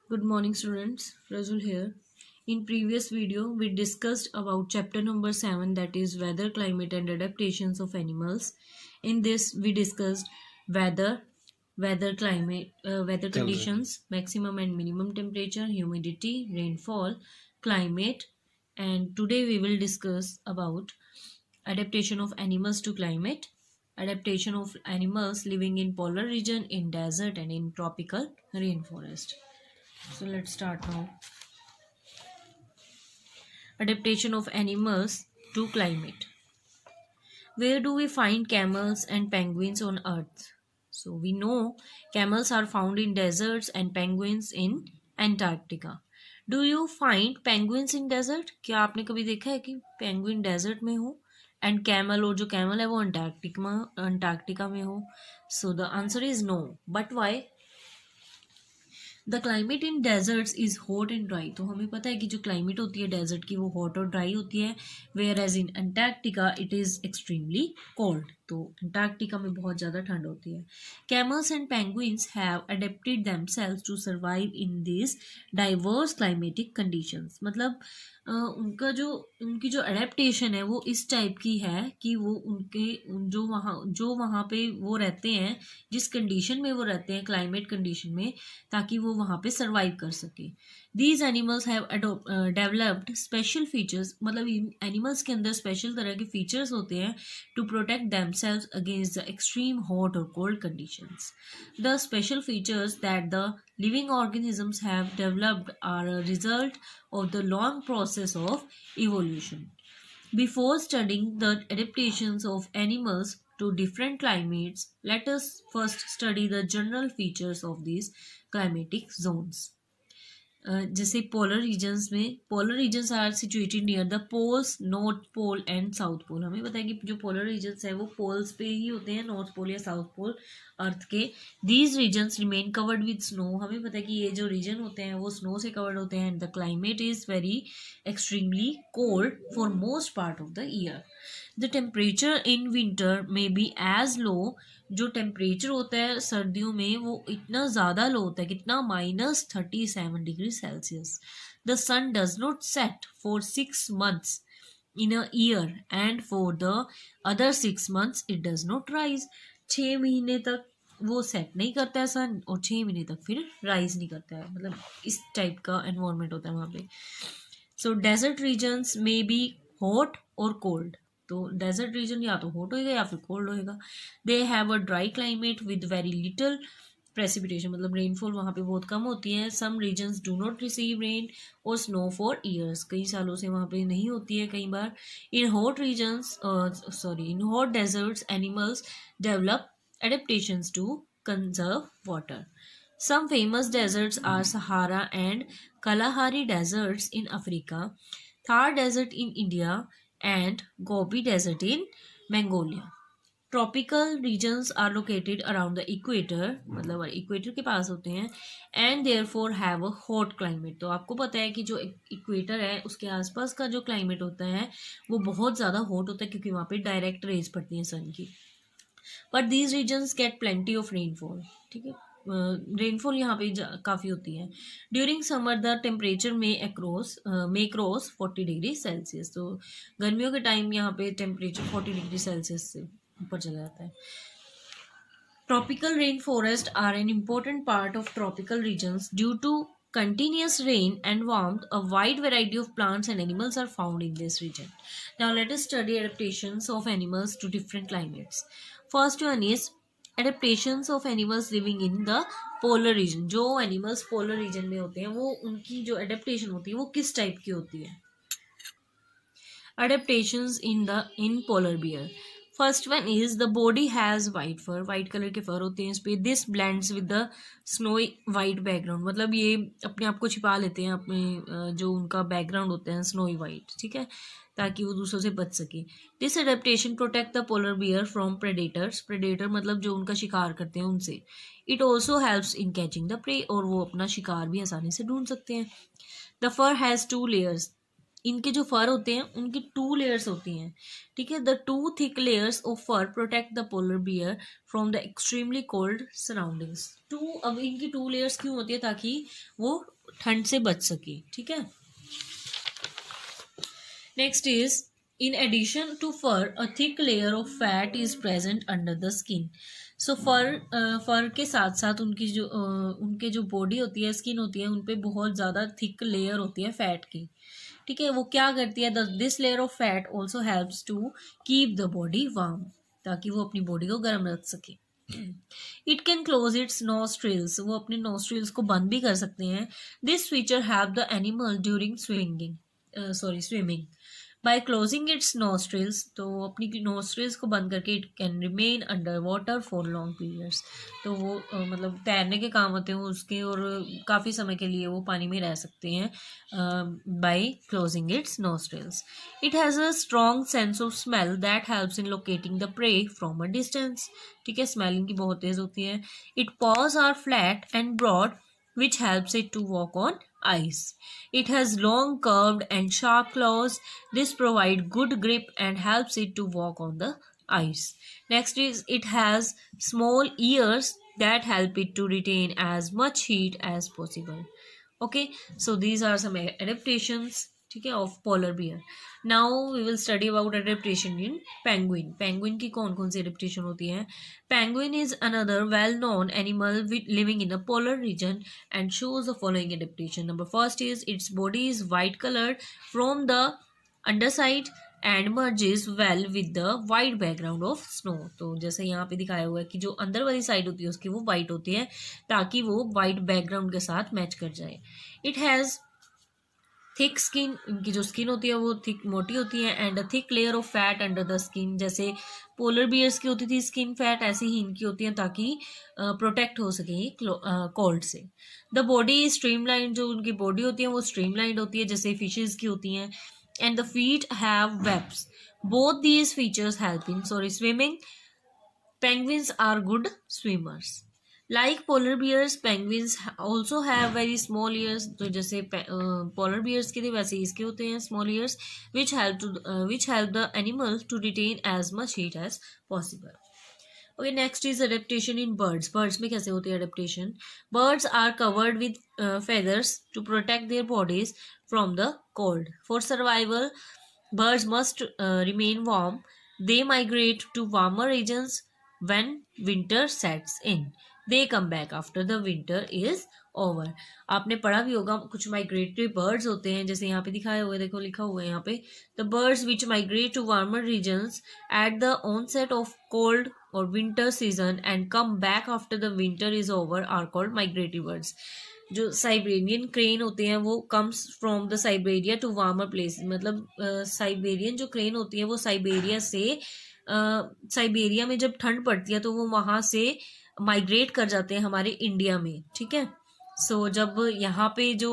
Good morning students, Razul here. In previous video we discussed about chapter number 7, that is weather, climate and adaptations of animals. In this we discussed weather, climate, weather चल रहे हैं। conditions, maximum and minimum temperature, humidity, rainfall, climate, and today we will discuss about adaptation of animals to climate, adaptation of animals living in polar region, in desert and in tropical rainforest. So let's start now. Adaptation of animals to climate. Where do we find camels and penguins on earth? So we know camels are found in deserts and penguins in Antarctica. Do you find penguins in desert? क्या आपने कभी देखा है कि penguin desert में हो and camel, और जो camel है वो अंटार्कटिका में हो? So the answer is no. But why? The climate in desserts is hot and dry. तो हमें पता है कि जो क्लाइमेट होती है डेजर्ट की वो हॉट और ड्राई होती है, whereas in Antarctica it is extremely cold. तो अंटार्कटिका में बहुत ज़्यादा ठंड होती है. Camels and penguins have adapted themselves to survive in this diverse climatic conditions. मतलब उनकी जो अडेप्टेशन है वो इस टाइप की है कि वो उनके जो वहाँ पे वो रहते हैं, जिस कंडीशन में वो रहते हैं, क्लाइमेट कंडीशन में, ताकि वो वहाँ पे सर्वाइव कर सके. These animals have developed special features. मतलब इन एनिमल्स के अंदर स्पेशल तरह के फीचर्स होते हैं to protect themselves against the extreme hot और cold conditions. The special features that the living organisms have developed are a result of the long process of evolution. Before studying the adaptations of animals to different climates, let us first study the general features of these climatic zones. जैसे polar regions में, polar regions are situated near the poles, north pole and south pole. हमें पता है कि जो polar regions है वो poles पे ही होते हैं, नॉर्थ पोल या साउथ पोल अर्थ के. These regions remain covered with snow. हमें पता है कि ये जो रीजन होते हैं वो स्नो से कवर्ड होते हैं. And the climate is very extremely cold for most part of the year. The temperature in winter में बी एज लो. जो टेम्परेचर होता है सर्दियों में वो इतना ज़्यादा लो होता है, कितना, -37 degree Celsius. The sun does not set for 6 months in a year and for the other 6 months it does not rise. 6 महीने तक वो सेट नहीं करता है सन, और 6 महीने तक फिर राइज नहीं करता है. मतलब इस टाइप का एनवायरनमेंट होता है वहाँ पे. सो डेजर्ट रीजन्स में बी हॉट और कोल्ड. तो डेजर्ट रीजन या तो हॉट होएगा या फिर कोल्ड होएगा. They have a dry climate with very little precipitation. मतलब रेनफॉल वहाँ पे बहुत कम होती है. Some regions do not receive rain और स्नो फॉर ईयर्स. कई सालों से वहाँ पे नहीं होती है कई बार. In hot regions in hot deserts animals develop adaptations to conserve water. Some famous deserts are Sahara and Kalahari deserts in Africa, Thar Desert in India, and Gobi Desert in Mongolia. Tropical regions are located around the equator, मतलब equator के पास होते हैं, and therefore have a hot climate. तो आपको पता है कि जो इक्वेटर है उसके आसपास का जो क्लाइमेट होता है वो बहुत ज़्यादा हॉट होता है, क्योंकि वहाँ पे डायरेक्ट रेज पड़ती हैं सन की. But these regions get plenty of rainfall. ठीक है, रेनफॉल यहाँ पे काफ़ी होती है. During summer the temperature may cross 40 degree Celsius. तो गर्मियों के टाइम यहाँ पे टेम्परेचर 40 डिग्री सेल्सियस से ऊपर चला जाता है. Tropical rainforests are an important part of tropical regions. Due to continuous rain and warmth, a wide variety of plants and animals are found in this region. Now let us study adaptations of animals to different climates. First one is adaptations of animals living in the polar region. जो animals polar region में होते हैं वो उनकी जो adaptation होती है वो किस type की होती है. Adaptations in polar bear. First one is the body has white fur. White colour के फर होते हैं इस पर. This blends with the snowy white background. मतलब ये अपने आप को छिपा लेते हैं अपने जो उनका बैकग्राउंड होता है स्नोई वाइट, ठीक है, ताकि वो दूसरों से बच सके. This adaptation protect the polar bear from predators. Predator मतलब जो उनका शिकार करते हैं उनसे. It also helps in catching the prey. और वो अपना शिकार भी आसानी से ढूंढ सकते हैं. The fur has 2 layers. इनके जो फर होते हैं उनकी 2 लेयर्स होती हैं. ठीक है, the 2 thick layers of fur protect the polar bear from the extremely cold surroundings. अब इनकी 2 लेयर्स क्यों होती है? ताकि वो ठंड से बच सके, ठीक है। Next is in addition to fur a thick layer of fat is present under the skin. So fur के साथ साथ उनके जो बॉडी होती है, स्किन होती है, उन पे बहुत ज़्यादा थिक लेयर होती है फैट की, ठीक है। वो क्या करती है, this layer of fat also helps to keep the body warm, ताकि वो अपनी बॉडी को गर्म रख सके। It can close its nostrils, वो अपने नोस्ट्रिल्स को बंद भी कर सकते हैं। This feature help the animal during swimming by closing its nostrils, तो अपनी नोस्ट्रिल्स को बंद करके it can remain under water for long periods, तो वो मतलब तैरने के काम होते हैं उसके, और काफ़ी समय के लिए वो पानी में रह सकते हैं by closing its nostrils. It has a strong sense of smell that helps in locating the prey from a distance, ठीक है। स्मेलिंग की बहुत तेज होती है। It paws are flat and broad which helps it to walk on ice. It has long, curved, and sharp claws. This provides good grip and helps it to walk on the ice. Next is it has small ears that help it to retain as much heat as possible. Okay, so these are some adaptations, ठीक है, of polar bear. Now we will study about adaptation in penguin. Penguin की कौन कौन सी adaptation होती है। Penguin is another well known animal living in the polar region and shows the following adaptation. Number first is its body is white coloured from the underside and merges well with the white background of snow. तो जैसे यहाँ पे दिखाया हुआ है कि जो अंदर वाली साइड होती है उसकी वो वाइट होती है, ताकि वो वाइट बैकग्राउंड के साथ मैच कर जाए। इट हैज़ थिक स्किन, इनकी जो स्किन होती है वो थिक मोटी होती है, and a thick layer of fat under the skin. जैसे पोलर बियर्स की होती थी स्किन फैट, ऐसे ही इनकी होती है, ताकि प्रोटेक्ट हो सके कोल्ड से। द बॉडी स्ट्रीमलाइन, जो उनकी बॉडी होती है वो स्ट्रीमलाइंड होती है, जैसे फिशेज की होती हैं। And the feet have webs. Both these features help in swimming. Penguins are good swimmers. Like polar bears, penguins also have very small ears. तो जैसे polar bears के थे वैसे इसके होते हैं small ears, which help the animal to retain as much heat as possible. Okay, next is adaptation in birds. Birds में कैसे होती है adaptation? Birds are covered with feathers to protect their bodies from the cold. For survival, birds must remain warm. They migrate to warmer regions when winter sets in. They come back after the winter is over. आपने पढ़ा भी होगा, कुछ migratory birds होते हैं, जैसे यहाँ पे दिखाया हुआ है, देखो लिखा हुआ है यहाँ पे, the birds which migrate to warmer regions at the onset of cold और winter season and come back after the winter is over are called migratory birds. जो साइबेरियन क्रेन होते हैं वो comes from the Siberia to warmer place, मतलब Siberian जो crane होती है वो साइबेरिया से साइबेरिया में जब ठंड पड़ती है तो वो वहाँ से माइग्रेट कर जाते हैं हमारे इंडिया में, ठीक है। सो जब यहाँ पे जो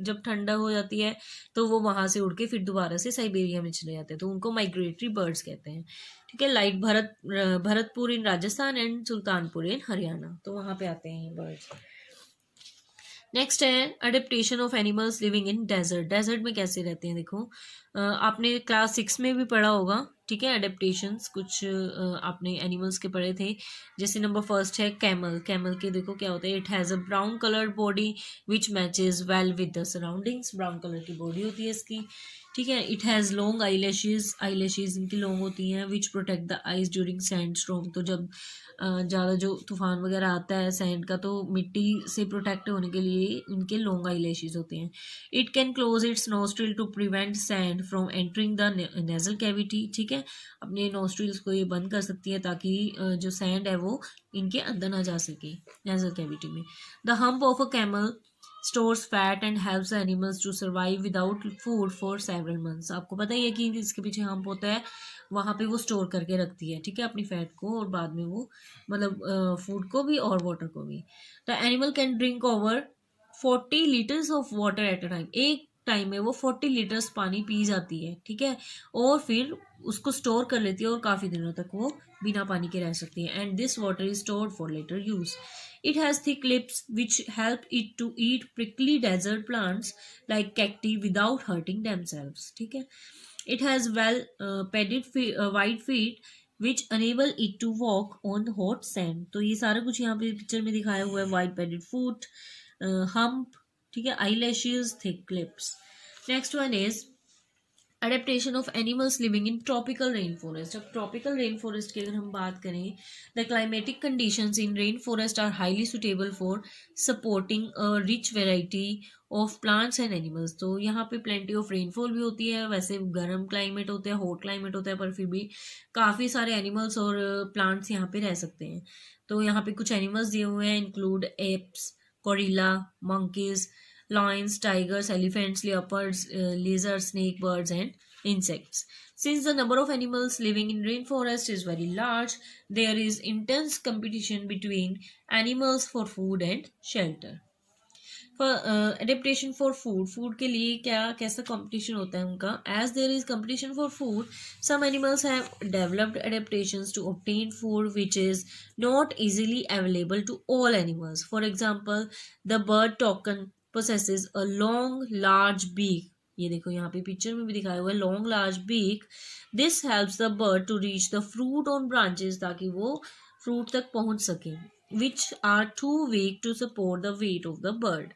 जब ठंडा हो जाती है तो वो वहाँ से उड़ के फिर दोबारा से साइबेरिया में चले जाते हैं, तो उनको माइग्रेटरी बर्ड्स कहते हैं, ठीक है। Like Bharatpur in Rajasthan and Sultanpur in Haryana, तो वहाँ पे आते हैं ये बर्ड्स। नेक्स्ट है adaptation of animals living in desert. Desert में कैसे रहते हैं, देखो आपने क्लास 6 में भी पढ़ा होगा, ठीक है। अडेप्टेशंस कुछ आपने एनिमल्स के पढ़े थे, जैसे नंबर फर्स्ट है कैमल। कैमल के देखो क्या होता है, it has a brown coloured body which matches well with the surroundings. Brown colour की बॉडी होती है इसकी, ठीक है। इट हैज़ लॉन्ग आईलैशेज, आईलैशेज इनकी लॉन्ग होती हैं, विच protect the eyes during sand storm. तो जब ज़्यादा जो तूफान वगैरह आता है सैंड का, तो मिट्टी से प्रोटेक्ट होने के लिए इनके लॉन्ग आईलैशेज होते हैं। It can close its nostril to prevent sand from entering the nasal cavity, ठीक है। अपने नोस्ट्रिल्स को ये बंद कर सकती है ताकि जो सैंड है वो इनके अंदर ना जा सके नेजल कैविटी में। The hump of a camel stores fat and helps animals to survive without food for several months. आपको पता ही है कि इसके पीछे हम्प होता है, वहाँ पे वो स्टोर करके रखती है, ठीक है, अपनी फैट को, और बाद में वो मतलब फूड को भी और वाटर को भी। The animal can drink over 40 litres of water at a time. एक टाइम में वो 40 लीटर्स पानी पी जाती है, ठीक है, और फिर उसको स्टोर कर लेती है और काफ़ी दिनों तक वो बिना पानी के रह सकती है। And this water is stored for later use. It has thick lips which help it to eat prickly desert plants like cacti without hurting themselves, ठीक है। It has well padded wide feet which enable it to walk on hot sand। तो ये सारा कुछ यहाँ पे picture में दिखाया हुआ है, वाइड पैडेड फुट, hump, ठीक है, eyelashes, thick lips. Next one is adaptation of animals living in tropical rainforest. अब tropical rainforest की अगर हम बात करें, the climatic conditions in rainforest are highly suitable for supporting a rich variety of plants and animals. तो यहाँ पे plenty of rainfall भी होती है, वैसे गर्म climate होता है, hot climate होता है, पर फिर भी काफ़ी सारे animals और plants यहाँ पे रह सकते हैं. तो यहाँ पे कुछ animals दिए हुए हैं, include apes, gorilla, monkeys, lions, tigers, elephants, leopards, lizards, snake, birds, and insects. Since the number of animals living in rainforest is very large, there is intense competition between animals for food and shelter. For adaptation for food के लिए क्या कैसा competition होता है उनका? As there is competition for food, some animals have developed adaptations to obtain food which is not easily available to all animals. For example, the bird toucan possesses a long large beak. ये देखो यहाँ पे picture में भी दिखाया हुआ है, long large beak. This helps the bird to reach the fruit on branches ताकि वो fruit तक पहुंच सके, which are too weak to support the weight of the bird.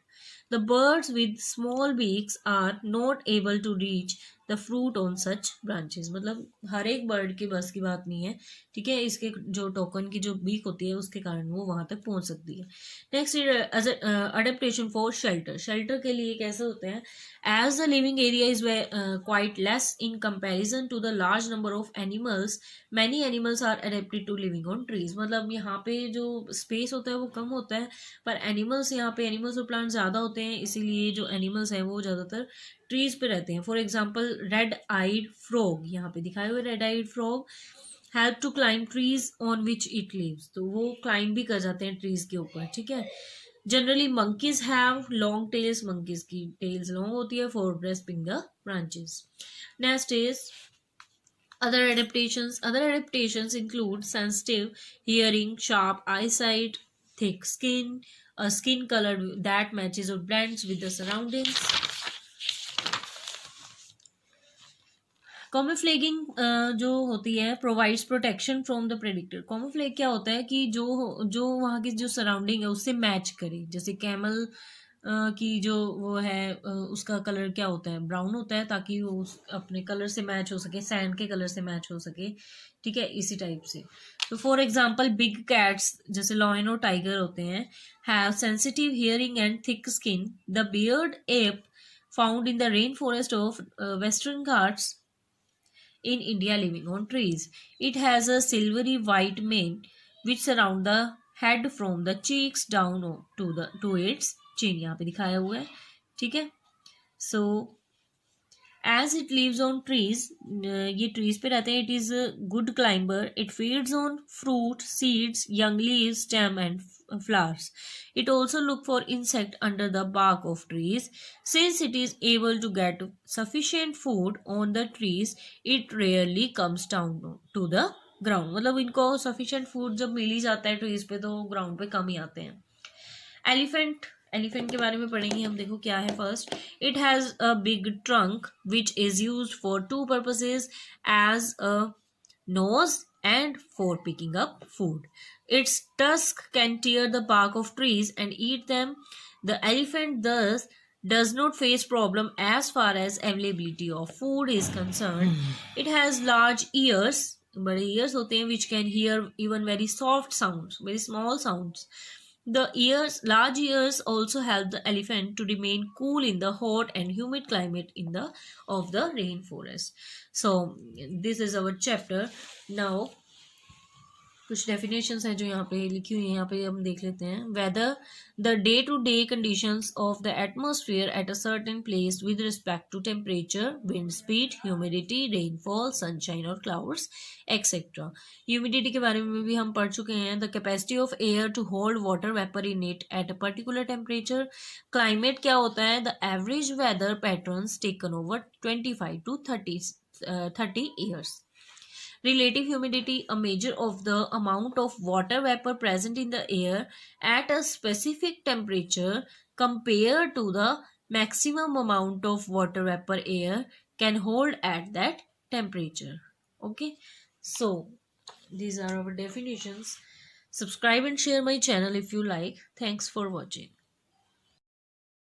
The birds with small beaks are not able to reach the fruit on such branches. मतलब हर एक bird के बस की बात नहीं है, ठीक है, इसके जो टोकन की जो बीक होती है उसके कारण वो वहां तक पहुंच सकती है. Next adaptation for shelter. Shelter के लिए कैसे होते हैं? As the living area is quite less in comparison to the large number of animals, many animals are adapted to living on trees. मतलब यहाँ पे जो स्पेस होता है वो कम होता है, पर एनिमल्स यहाँ पे एनिमल्स और प्लांट ज़्यादा होते हैं, इसीलिए जो एनिमल्स हैं वो ज़्यादातर ट्रीज पे रहते हैं. For example red eyed frog, यहाँ पे दिखाए हुए red eyed frog help to climb trees on which it lives. तो वो क्लाइंब भी कर जाते हैं ट्रीज के ऊपर, ठीक है. Generally monkeys have long tails, monkeys की टेल्स लॉन्ग होती है for grasping the branches. Next is other adaptations include sensitive hearing, sharp eyesight, thick skin, a skin color that matches or blends with the surroundings. Camouflaging जो होती है provides protection from the predictor. Camouflage क्या होता है कि जो वहाँ की जो सराउंडिंग है उससे मैच करे. जैसे कैमल की जो वो है उसका कलर क्या होता है? ब्राउन होता है, ताकि वो अपने कलर से मैच हो सके, सैंड के कलर से मैच हो सके, ठीक है, इसी टाइप से. तो फॉर एग्जाम्पल बिग कैट्स जैसे लॉयन और टाइगर होते हैं have sensitive hearing and thick skin. The beard app found in the rain forest of western Ghats in India living on trees. It has a silvery white mane which surround the head from the cheeks down to its chin. यहाँ पे दिखाया हुआ है, ठीक है. So as it lives on trees, ये trees पे रहते हैं. It is a good climber. It feeds on fruit, seeds, young leaves, stem and flowers. It also look for insect under the bark of trees. Since it is able to get sufficient food on the trees, it rarely comes down to the ground. मतलब इनको sufficient food जब मिल ही जाता है trees पे, तो ground पे कम ही आते हैं. एलिफेंट के बारे में पढ़ेंगे हम. देखो क्या है. First, it has a big trunk which is used for two purposes, as a nose and for picking up food. Its tusk can tear the bark of trees and eat them. The elephant thus does not face problem as far as availability of food is concerned. It has large ears, बड़े ears होते हैं, which can hear even very soft sounds, very small sounds. The large ears also help the elephant to remain cool in the hot and humid climate of the rainforest. So this is our chapter. Now कुछ definitions हैं जो यहाँ पे लिखी हुई हैं, यहाँ पे हम देख लेते हैं. Weather the day to day conditions of the atmosphere at a certain place with respect to temperature, wind speed, humidity, rainfall, sunshine और क्लाउड्स एक्सेट्रा. ह्यूमिडिटी के बारे में भी हम पढ़ चुके हैं. The capacity of air to hold water vapour in it at a particular temperature. Climate क्या होता है? The average weather patterns taken over 25 to 30 years. Relative humidity, a measure of the amount of water vapor present in the air at a specific temperature compared to the maximum amount of water vapor air can hold at that temperature. Okay, so these are our definitions. Subscribe and share my channel if you like. Thanks for watching.